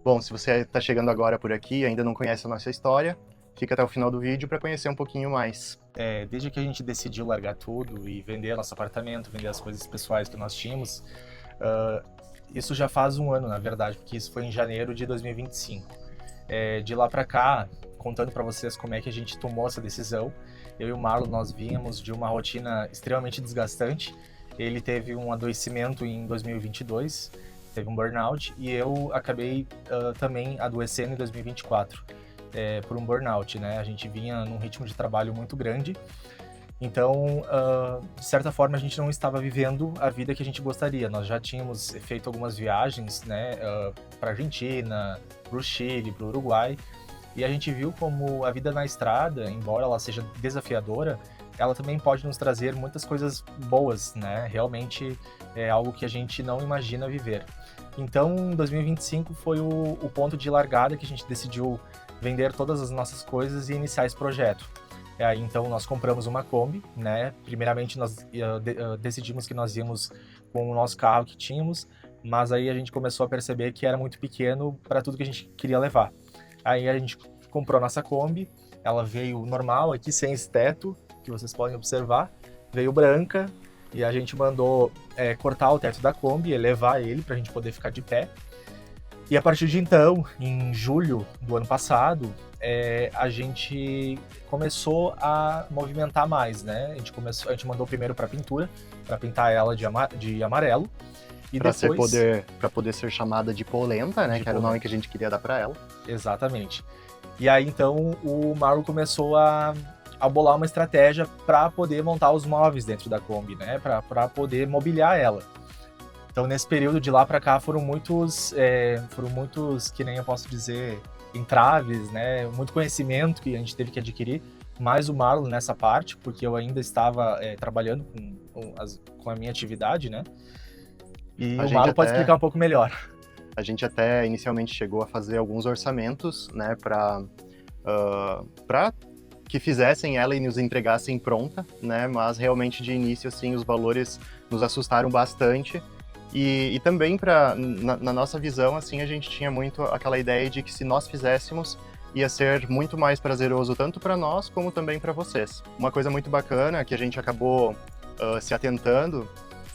Bom, se você está chegando agora por aqui e ainda não conhece a nossa história, fica até o final do vídeo para conhecer um pouquinho mais. Desde que a gente decidiu largar tudo e vender nosso apartamento, vender as coisas pessoais que nós tínhamos, isso já faz um ano, na verdade, porque isso foi em janeiro de 2025. De lá para cá, contando para vocês como é que a gente tomou essa decisão, eu e o Marlon, nós vínhamos de uma rotina extremamente desgastante. Ele teve um adoecimento em 2022, teve um burnout, e eu acabei também adoecendo em 2024 por um burnout, né? A gente vinha num ritmo de trabalho muito grande, então, de certa forma, a gente não estava vivendo a vida que a gente gostaria. Nós já tínhamos feito algumas viagens, né, para a Argentina, para o Chile, para o Uruguai, e a gente viu como a vida na estrada, embora ela seja desafiadora, ela também pode nos trazer muitas coisas boas, né? Realmente é algo que a gente não imagina viver. Então, 2025 foi o ponto de largada que a gente decidiu vender todas as nossas coisas e iniciar esse projeto. Aí, então, nós compramos uma Kombi, né? Primeiramente, nós decidimos que nós íamos com o nosso carro que tínhamos, mas aí a gente começou a perceber que era muito pequeno para tudo que a gente queria levar. Aí a gente comprou nossa Kombi, ela veio normal aqui, sem esse teto, que vocês podem observar, veio branca, e a gente mandou cortar o teto da Kombi, elevar ele para a gente poder ficar de pé. E a partir de então, em julho do ano passado, a gente começou a movimentar mais, né? A gente mandou primeiro para pintura, para pintar ela de amarelo. E Para poder ser chamada de polenta, né? Que era o nome que a gente queria dar para ela. Exatamente. E aí então o Marlon começou a bolar uma estratégia para poder montar os móveis dentro da Kombi, né? Para poder mobiliar ela. Então, nesse período de lá para cá, foram muitos, que nem eu posso dizer, entraves, né? Muito conhecimento que a gente teve que adquirir, mais o Marlon nessa parte, porque eu ainda estava trabalhando com a minha atividade, né? E o Marlon pode explicar um pouco melhor. A gente até inicialmente chegou a fazer alguns orçamentos, né? Para que fizessem ela e nos entregassem pronta, né? Mas realmente de início, assim, os valores nos assustaram bastante. E também na nossa visão, assim, a gente tinha muito aquela ideia de que se nós fizéssemos, ia ser muito mais prazeroso tanto para nós como também para vocês. Uma coisa muito bacana que a gente acabou se atentando,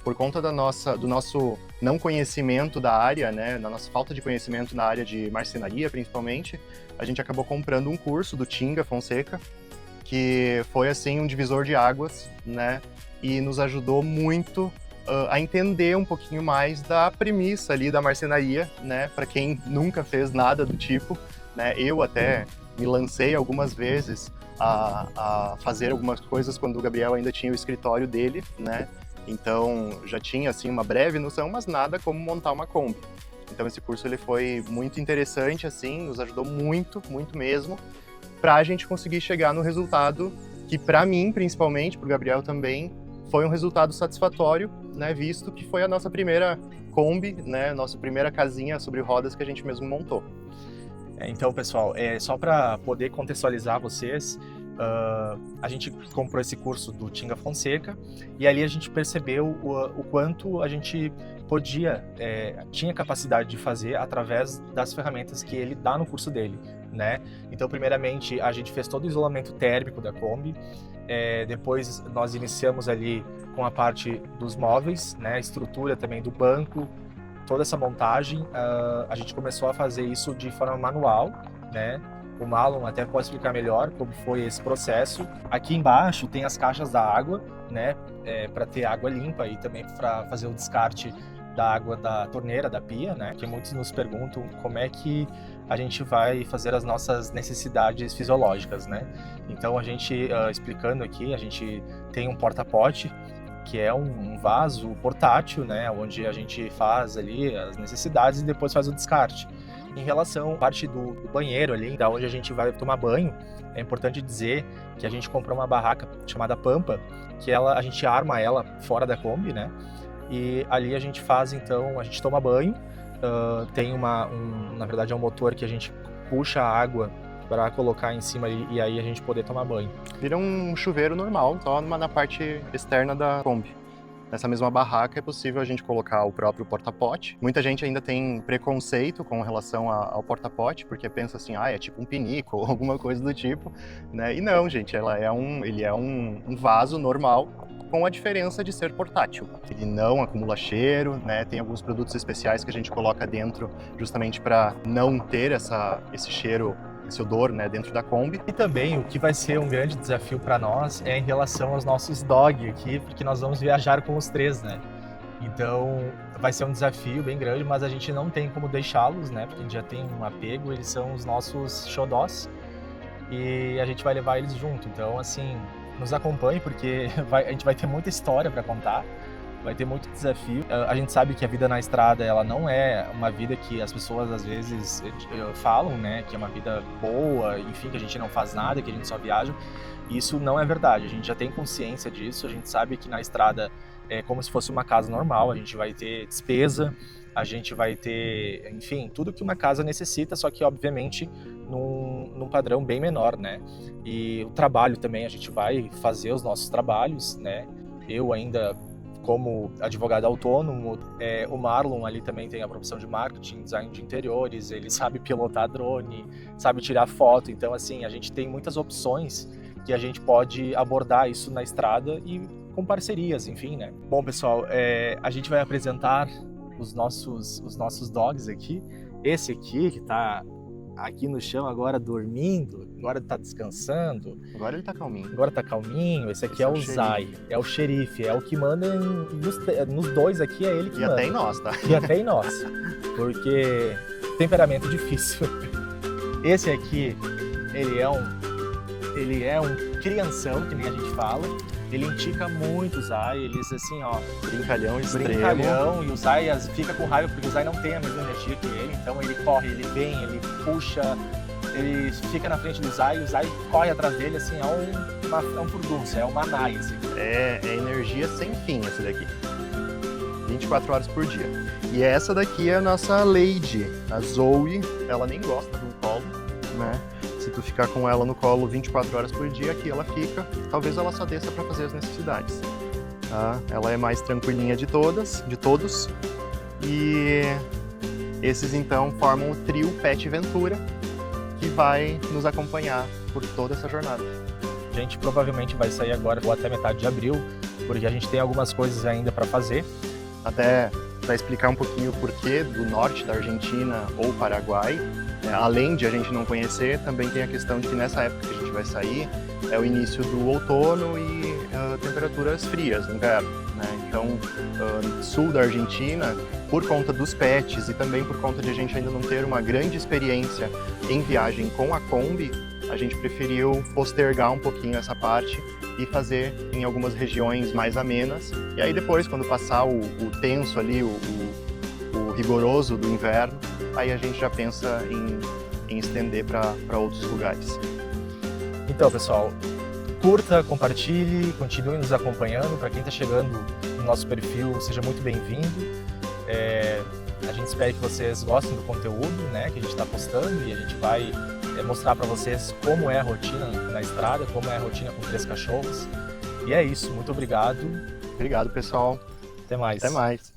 por conta do nosso não conhecimento da área, né, da nossa falta de conhecimento na área de marcenaria, principalmente, a gente acabou comprando um curso do Tinga Fonseca, que foi, assim, um divisor de águas, né, e nos ajudou muito a entender um pouquinho mais da premissa ali da marcenaria, né? Para quem nunca fez nada do tipo, né? Eu até me lancei algumas vezes a fazer algumas coisas quando o Gabriel ainda tinha o escritório dele, né? Então já tinha assim uma breve noção, mas nada como montar uma Kombi. Então esse curso ele foi muito interessante, assim, nos ajudou muito, muito mesmo, para a gente conseguir chegar no resultado que, para mim, principalmente, para o Gabriel também, foi um resultado satisfatório, né, visto que foi a nossa primeira Kombi, né, nossa primeira casinha sobre rodas que a gente mesmo montou. Então, pessoal, só para poder contextualizar vocês, a gente comprou esse curso do Tinga Fonseca e ali a gente percebeu o quanto a gente tinha capacidade de fazer através das ferramentas que ele dá no curso dele, né? Então, primeiramente, a gente fez todo o isolamento térmico da Kombi. Depois nós iniciamos ali com a parte dos móveis, né, a estrutura também do banco, toda essa montagem. A gente começou a fazer isso de forma manual, né? O Marlon até pode explicar melhor como foi esse processo. Aqui embaixo tem as caixas da água, né, para ter água limpa e também para fazer o descarte da água da torneira, da pia, né? Que muitos nos perguntam como é que a gente vai fazer as nossas necessidades fisiológicas, né? Então a gente, explicando aqui, a gente tem um porta-pote, que é um vaso portátil, né? Onde a gente faz ali as necessidades e depois faz o descarte. Em relação à parte do banheiro ali, da onde a gente vai tomar banho, é importante dizer que a gente comprou uma barraca chamada Pampa, que a gente arma ela fora da Kombi, né? E ali a gente faz, então, a gente toma banho, tem na verdade é um motor que a gente puxa a água para colocar em cima e aí a gente poder tomar banho. Vira um chuveiro normal, só na parte externa da Kombi. nessa mesma barraca é possível a gente colocar o próprio porta-pote. Muita gente ainda tem preconceito com relação ao porta-pote, porque pensa assim, é tipo um pinico ou alguma coisa do tipo, né? E não, gente, ele é um vaso normal, com a diferença de ser portátil. Ele não acumula cheiro, né? Tem alguns produtos especiais que a gente coloca dentro justamente para não ter esse cheiro, esse odor, né, dentro da Kombi. E também o que vai ser um grande desafio para nós é em relação aos nossos dog aqui, porque nós vamos viajar com os 3, né? Então vai ser um desafio bem grande, mas a gente não tem como deixá-los, né? Porque a gente já tem um apego, eles são os nossos xodós e a gente vai levar eles junto. Então, assim, nos acompanhe porque a gente vai ter muita história para contar, vai ter muito desafio. A gente sabe que a vida na estrada, ela não é uma vida que as pessoas às vezes falam, né, que é uma vida boa, enfim, que a gente não faz nada, que a gente só viaja. Isso não é verdade, a gente já tem consciência disso, a gente sabe que na estrada é como se fosse uma casa normal, a gente vai ter despesa, a gente vai ter, enfim, tudo que uma casa necessita, só que obviamente num padrão bem menor, né? E o trabalho também, a gente vai fazer os nossos trabalhos, né? Eu ainda como advogado autônomo, o Marlon ali também tem a profissão de marketing, design de interiores, ele sabe pilotar drone, sabe tirar foto, então assim, a gente tem muitas opções que a gente pode abordar isso na estrada e com parcerias, enfim, né? Bom, pessoal, a gente vai apresentar os nossos dogs aqui. Esse aqui que tá aqui no chão agora dormindo, agora tá descansando. Agora ele tá calminho. Agora tá calminho. Esse aqui é o Zai, é o xerife, é o que manda nos dois aqui, é ele que manda. E até em nós, tá? E até em nós, porque temperamento difícil. Esse aqui, ele é um crianção, que nem a gente fala. Ele indica muito o Zai, eles assim, ó... Brincalhão extremo. Brincalhão, e o Zai fica com raiva porque o Zai não tem a mesma energia que ele, então ele corre, ele vem, ele puxa, ele fica na frente do Zai, e o Zai corre atrás dele, assim, é um furdunço, é uma nai, assim. É energia sem fim essa daqui. 24 horas por dia. E essa daqui é a nossa Lady, a Zoe, ela nem gosta do colo, né? Se tu ficar com ela no colo 24 horas por dia, aqui ela fica. Talvez ela só desça para fazer as necessidades. Tá? Ela é mais tranquilinha de todos. E esses então formam o trio Pet Ventura, que vai nos acompanhar por toda essa jornada. A gente provavelmente vai sair agora ou até metade de abril, porque a gente tem algumas coisas ainda para fazer. Até para explicar um pouquinho o porquê do norte da Argentina ou Paraguai, além de a gente não conhecer, também tem a questão de que nessa época que a gente vai sair é o início do outono e temperaturas frias no inverno, né? Então, sul da Argentina, por conta dos pets e também por conta de a gente ainda não ter uma grande experiência em viagem com a Kombi, a gente preferiu postergar um pouquinho essa parte e fazer em algumas regiões mais amenas. E aí depois, quando passar o tenso ali, o rigoroso do inverno, aí a gente já pensa em estender para outros lugares. Então, pessoal, curta, compartilhe, continue nos acompanhando. Para quem está chegando no nosso perfil, seja muito bem-vindo. A gente espera que vocês gostem do conteúdo, né, que a gente está postando, e a gente vai mostrar para vocês como é a rotina na estrada, como é a rotina com 3 cachorros. E é isso, muito obrigado. Obrigado, pessoal. Até mais. Até mais.